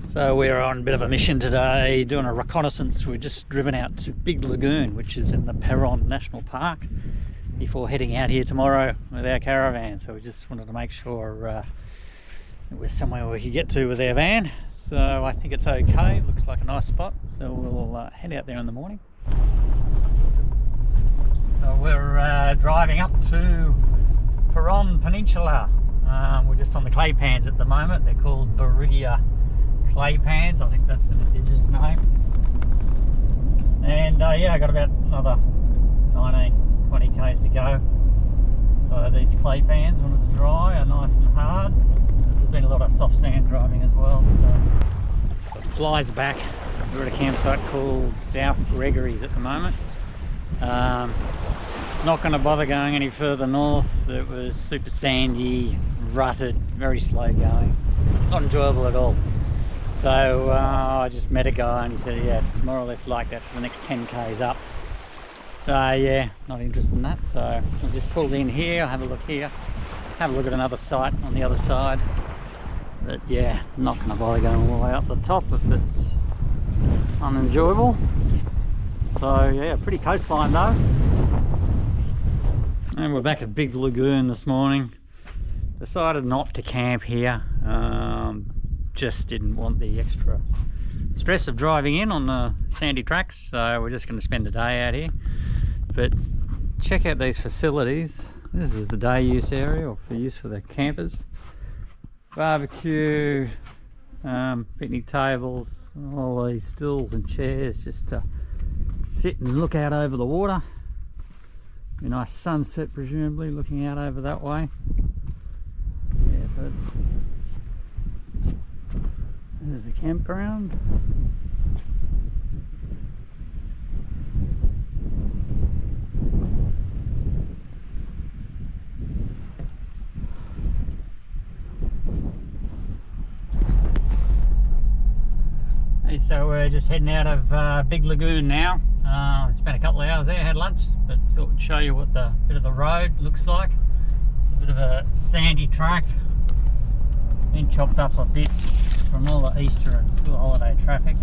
So we're on a bit of a mission today, doing a reconnaissance. We're just driven out to Big Lagoon, which is in the Peron National Park, before heading out here tomorrow with our caravan. So we just wanted to make sure we're somewhere we could get to with our van. So I think it's okay, looks like a nice spot. So we'll head out there in the morning. So we're driving up to Peron Peninsula. We're just on the clay pans at the moment. They're called Bullara clay pans. I think that's an indigenous name. And yeah, I got about another 19-20 k's to go. So these clay pans, when it's dry, are nice and hard. There's been a lot of soft sand driving as well. So it flies back. We're at a campsite called South Gregory's at the moment. Not going to bother going any further north. It was super sandy, rutted, very slow going, not enjoyable at all. So I just met a guy and he said, yeah, it's more or less like that for the next 10 k's up. So yeah, not interested in that. So we just pulled in here, have a look here, have a look at another site on the other side. But yeah, not going to bother going all the way up the top if it's unenjoyable. So yeah, pretty coastline though. And we're back at Big Lagoon this morning. Decided not to camp here. Just didn't want the extra stress of driving in on the sandy tracks. So we're just going to spend the day out here. But check out these facilities. This is the day use area, or for use for the campers. Barbecue, picnic tables, all these stools and chairs just to sit and look out over the water. A nice sunset, presumably, looking out over that way. Yeah, so there's the campground. Hey, so we're just heading out of Big Lagoon now. Spent a couple of hours there, had lunch, but thought we'd show you what the bit of the road looks like. It's a bit of a sandy track, been chopped up a bit from all the Easter and school holiday traffic.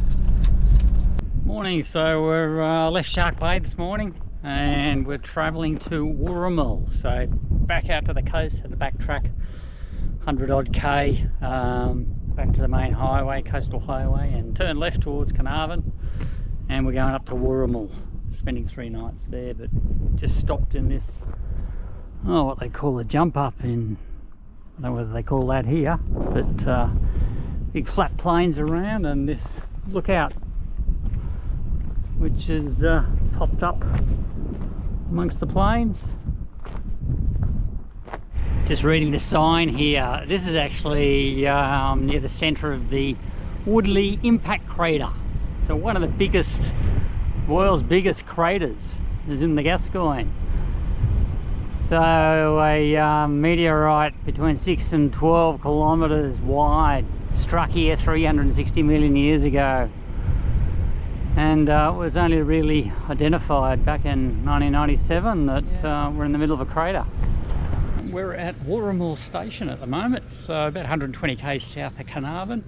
Morning, so we're left Shark Bay this morning and we're travelling to Wooramel. So back out to the coast, had to backtrack 100 odd k back to the main highway, coastal highway, and turn left towards Carnarvon. And we're going up to Wooramel, spending 3 nights there, but just stopped in this, what they call a jump up in, I don't know whether they call that here, but big flat plains around, and this lookout, which is popped up amongst the plains. Just reading the sign here, this is actually near the centre of the Woodley impact crater. So one of the biggest, world's biggest craters is in the Gascoyne. So a meteorite between 6 and 12 kilometres wide struck here 360 million years ago. And it was only really identified back in 1997 that we're in the middle of a crater. We're at Wooramel station at the moment, so about 120 k's south of Carnarvon.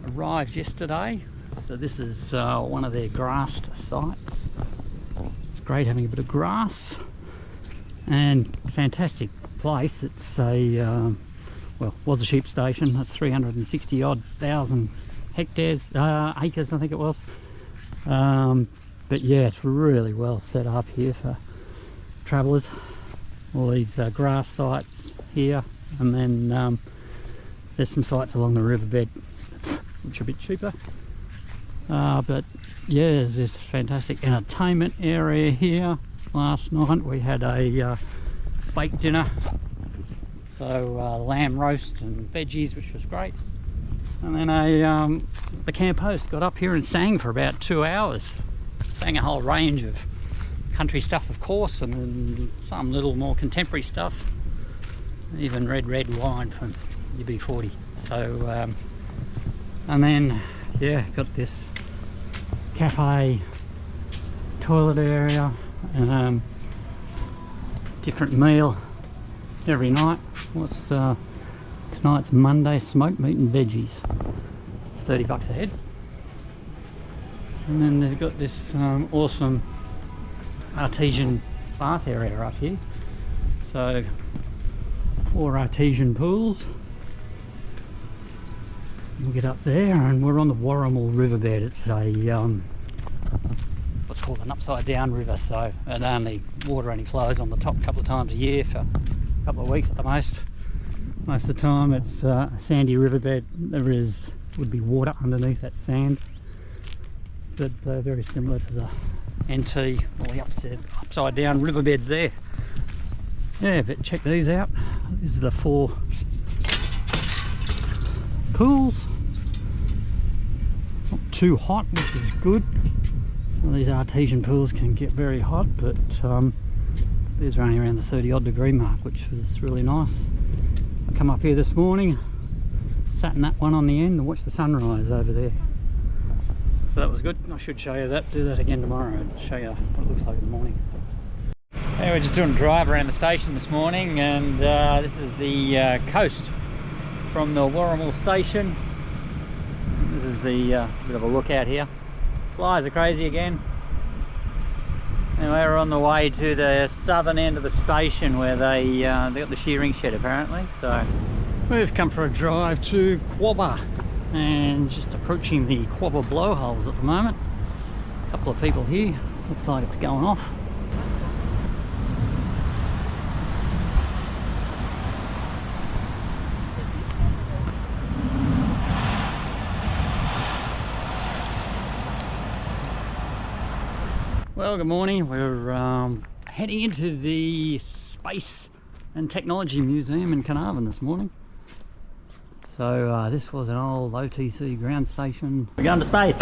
Arrived yesterday. So this is one of their grassed sites. It's great having a bit of grass, and fantastic place. It's a well, was a sheep station. That's 360 odd thousand hectares, acres I think it was. But yeah, it's really well set up here for travellers. All these grass sites here, and then there's some sites along the riverbed which are a bit cheaper. But yeah, there's this fantastic entertainment area here. Last night we had a baked dinner, so lamb roast and veggies, which was great. And then the camp host got up here and sang for about 2 hours. Sang a whole range of country stuff, of course, and some little more contemporary stuff. Even red wine from UB40. So and then yeah, got this cafe, toilet area, and different meal every night. What's tonight's Monday, smoked meat and veggies. $30 a head. And then they've got this awesome artesian bath area up here. So 4 artesian pools. We'll get up there and we're on the Wooramel riverbed. It's a what's called an upside down river, so water only flows on the top a couple of times a year for a couple of weeks at the most. Most of the time it's a sandy riverbed. Would be water underneath that sand, but very similar to the NT, all the upside down riverbeds there. Yeah, but check these out. These are the 4 pools. Not too hot, which is good. Some of these artesian pools can get very hot, but these are only around the 30 odd degree mark, which was really nice. I come up here this morning, sat in that one on the end and watched the sunrise over there. So that was good. I should show you that, do that again tomorrow and show you what it looks like in the morning. Hey, we're just doing a drive around the station this morning, and this is the coast from the Wooramel station. This is the bit of a lookout here. Flies are crazy again. And we're on the way to the southern end of the station where they got the shearing shed apparently. So we've come for a drive to Quabba and just approaching the Quabba blowholes at the moment. A couple of people here. Looks like it's going off. Well, good morning. We're heading into the Space and Technology Museum in Carnarvon this morning. So this was an old OTC ground station. We're going to space.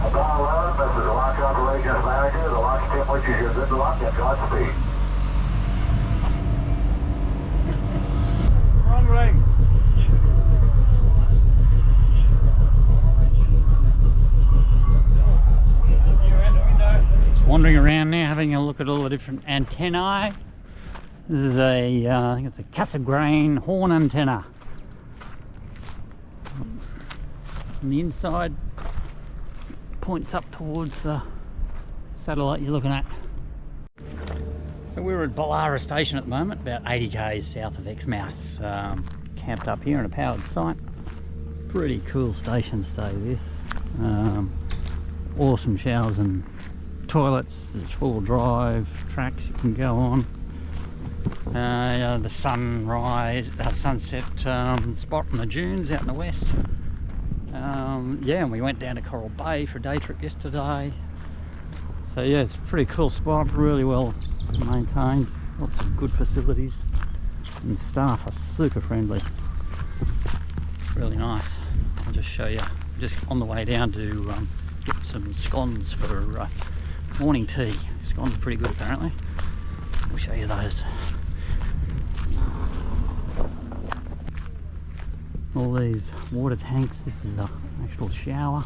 Bullara, this is the launch operations manager. The launch temperature is good to launch at Godspeed. Rumbling. Wandering around now, having a look at all the different antennae. This is a, I think it's a Cassegrain horn antenna. On the inside, points up towards the satellite you're looking at. So we're at Bullara station at the moment, about 80 k's south of Exmouth, camped up here in a powered site. Pretty cool station stay this. Awesome showers and toilets. There's 4-wheel drive tracks you can go on. The sunset spot on the dunes out in the west. Yeah, and we went down to Coral Bay for a day trip yesterday. So yeah, it's a pretty cool spot, really well maintained, lots of good facilities, and staff are super friendly. Really nice. I'll just show you, just on the way down to get some scones for morning tea. Scones are pretty good apparently. We'll show you those. All these water tanks. This is an actual shower.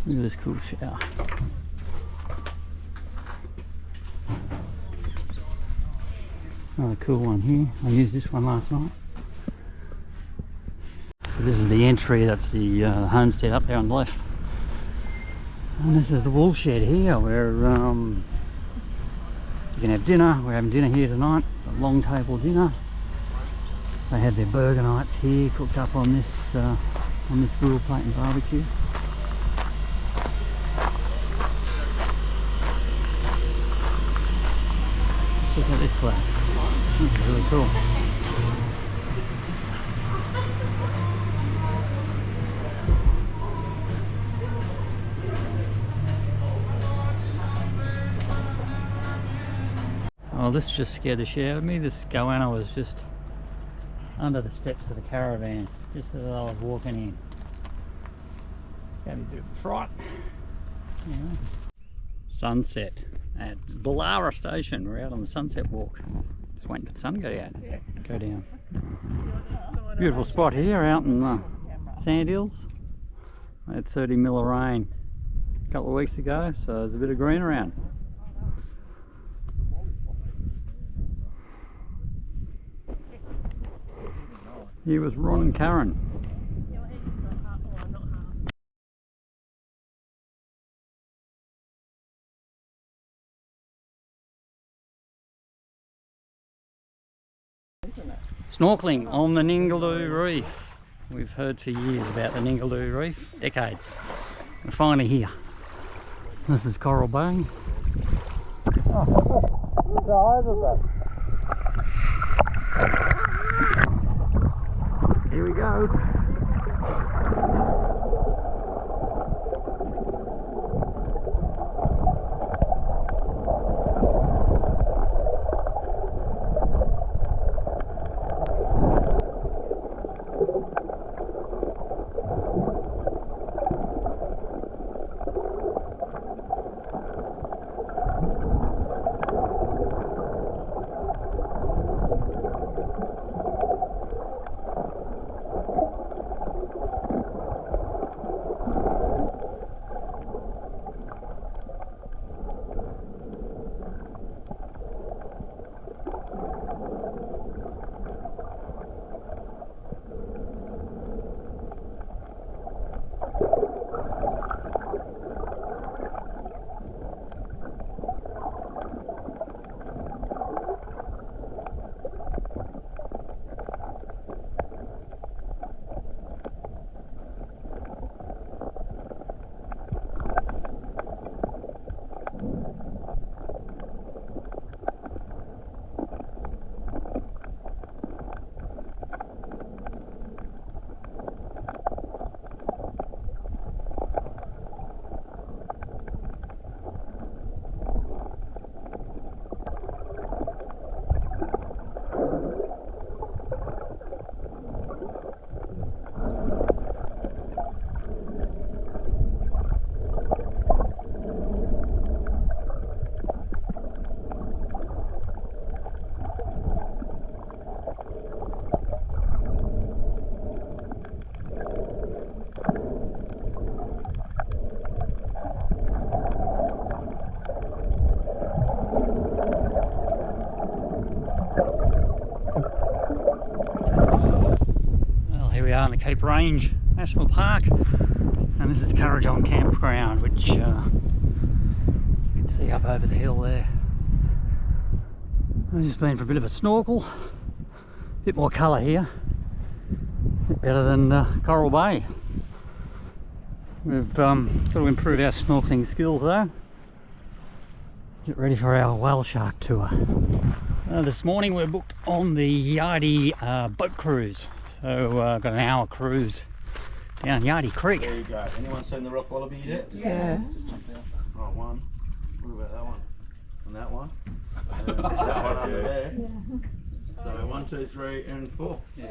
Look at this cool shower. Another cool one here. I used this one last night. So this is the entry, that's the homestead up there on the left. And this is the wool shed here where you can have dinner. We're having dinner here tonight, a long table dinner. They have their burger nights here, cooked up on this grill plate and barbecue. Check out this place. It's really cool. Oh, this just scared the shit out of me. This goanna was just under the steps of the caravan, just as I was walking in. Gave me a bit of a fright. Anyway. Sunset at Bullara station. We're out on the sunset walk. Just waiting for the sun to go down. Beautiful spot here out in the sand hills. I had 30 mil of rain a couple of weeks ago, so there's a bit of green around. Here was Ron and Karen. Snorkeling on the Ningaloo Reef. We've heard for years about the Ningaloo Reef, decades. We're finally here. This is Coral Bay. Here we go. We are in the Cape Range National Park, and this is Carnarvon campground, which you can see up over the hill there. I've just been for a bit of a snorkel, a bit more colour here, a bit better than Coral Bay. We've got to improve our snorkeling skills though. Get ready for our whale shark tour. This morning we're booked on the Yardie boat cruise. So I've got an hour cruise down Yardie Creek. There you go. Anyone seen the rock wallaby yet? Yeah. Just jump down. Right, one. What about that one? And that one? And that one under there. Yeah. So 1, 2, 3 and 4. Yeah.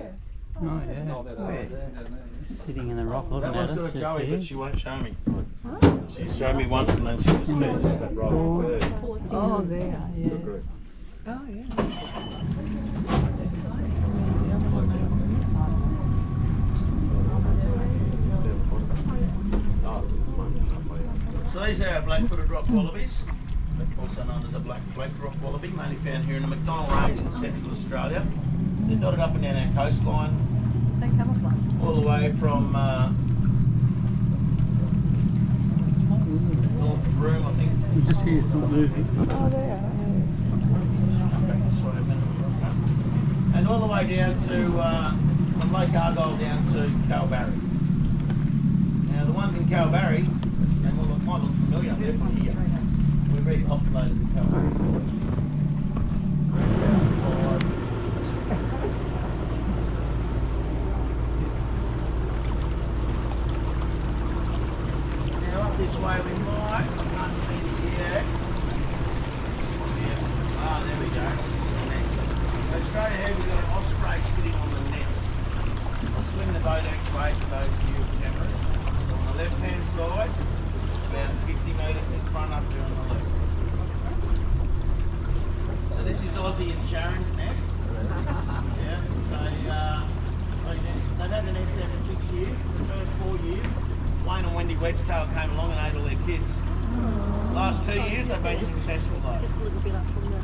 Oh yeah. Sitting in the rock looking That at one's us. got a goey, but she won't show me. Huh? She showed me once and then she just turned that right there. Oh, there, yes. Oh, yeah. So these are our black-footed rock wallabies, also known as a black-flaked rock wallaby, mainly found here in the McDonnell Range in Central Australia. They're dotted up and down our coastline, all the way from north of Broome, I think. He's just here, it's not moving. Oh, there. And all the way down to from Lake Argyle down to Kalbarri. Now the ones in Kalbarri, they might look familiar, they're from here. We've repopulated the Kalbarri. Now up this way we might, I can't see it yet. Ah, there we go. So straight ahead we've got an osprey sitting on the nest. I'll swing the boat each way for those view cameras. So on the left hand side, about 50 metres in front up there on the left. 2 years they've been successful though. Just a little bit up from the...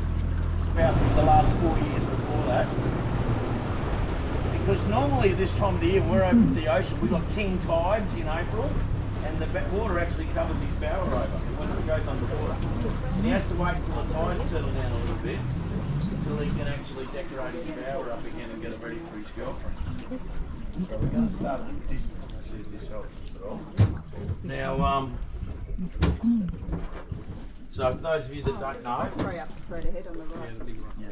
About the last 4 years before that. Because normally this time of the year when we're over at the ocean, we've got king tides in April, and the water actually covers his bower over when it goes underwater. And he has to wait until the tides settle down a little bit, until he can actually decorate his bower up again and get it ready for his girlfriend. So we're going to start at a distance and see if this helps us at all. Now, so for those of you that don't know, straight ahead on the right. yeah, the big one. Yeah.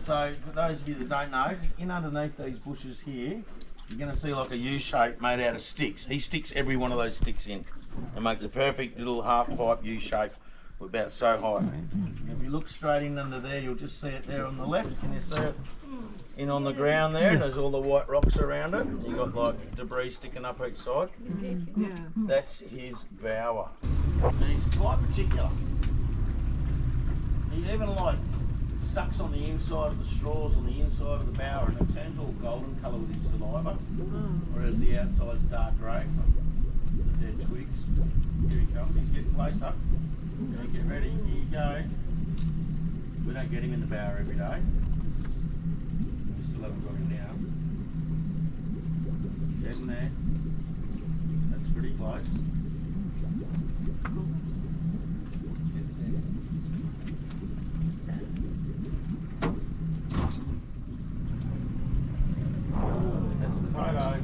So for those of you that don't know, in underneath these bushes here, you're going to see like a U shape made out of sticks. He sticks every one of those sticks in and makes a perfect little half pipe U shape about so high. And if you look straight in under there, you'll just see it there on the left. Can you see it? In on the ground there, and there's all the white rocks around it. You got like debris sticking up each side. Yeah. That's his bower. And he's quite particular. He even like sucks on the inside of the straws on the inside of the bower, and it turns all golden colour with his saliva, whereas the outside's dark grey from the dead twigs. Here he comes, he's getting close up. Gonna get ready, here you go. We don't get him in the bower every day. We still haven't got him now. He's heading there. That's pretty close. That's the photo.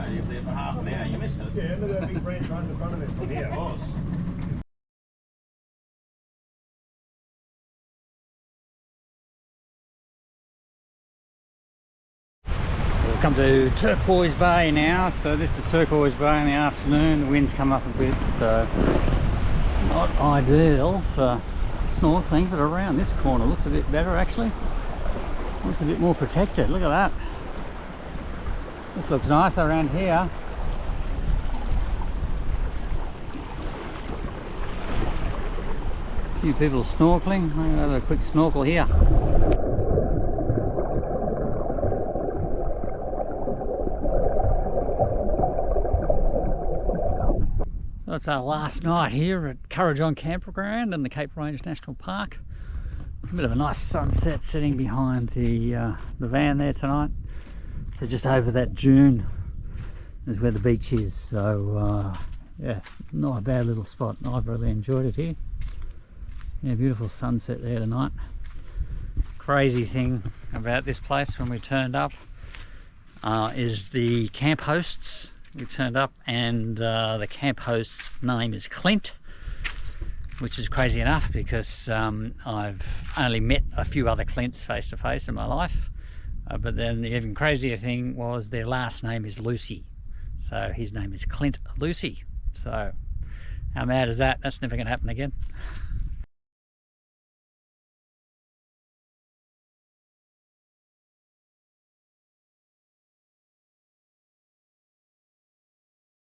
He was there for half an hour, you missed it. Yeah, look at that big branch right in the front of it from here. Of course. We've come to Turquoise Bay now, so this is Turquoise Bay in the afternoon. The wind's come up a bit, so not ideal for snorkeling, but around this corner looks a bit better actually. Looks a bit more protected, look at that. This looks nice around here. A few people snorkeling. I'm going to have a quick snorkel here. So it's our last night here at Carnarvon Campground in the Cape Range National Park. A bit of a nice sunset sitting behind the van there tonight. So just over that dune is where the beach is. So yeah, not a bad little spot. I've really enjoyed it here. Yeah, beautiful sunset there tonight. Crazy thing about this place when we turned up is the camp hosts. We turned up and the camp host's name is Clint, which is crazy enough because I've only met a few other Clints face to face in my life. But then the even crazier thing was their last name is Lucy. So his name is Clint Lucy. So how mad is that? That's never going to happen again.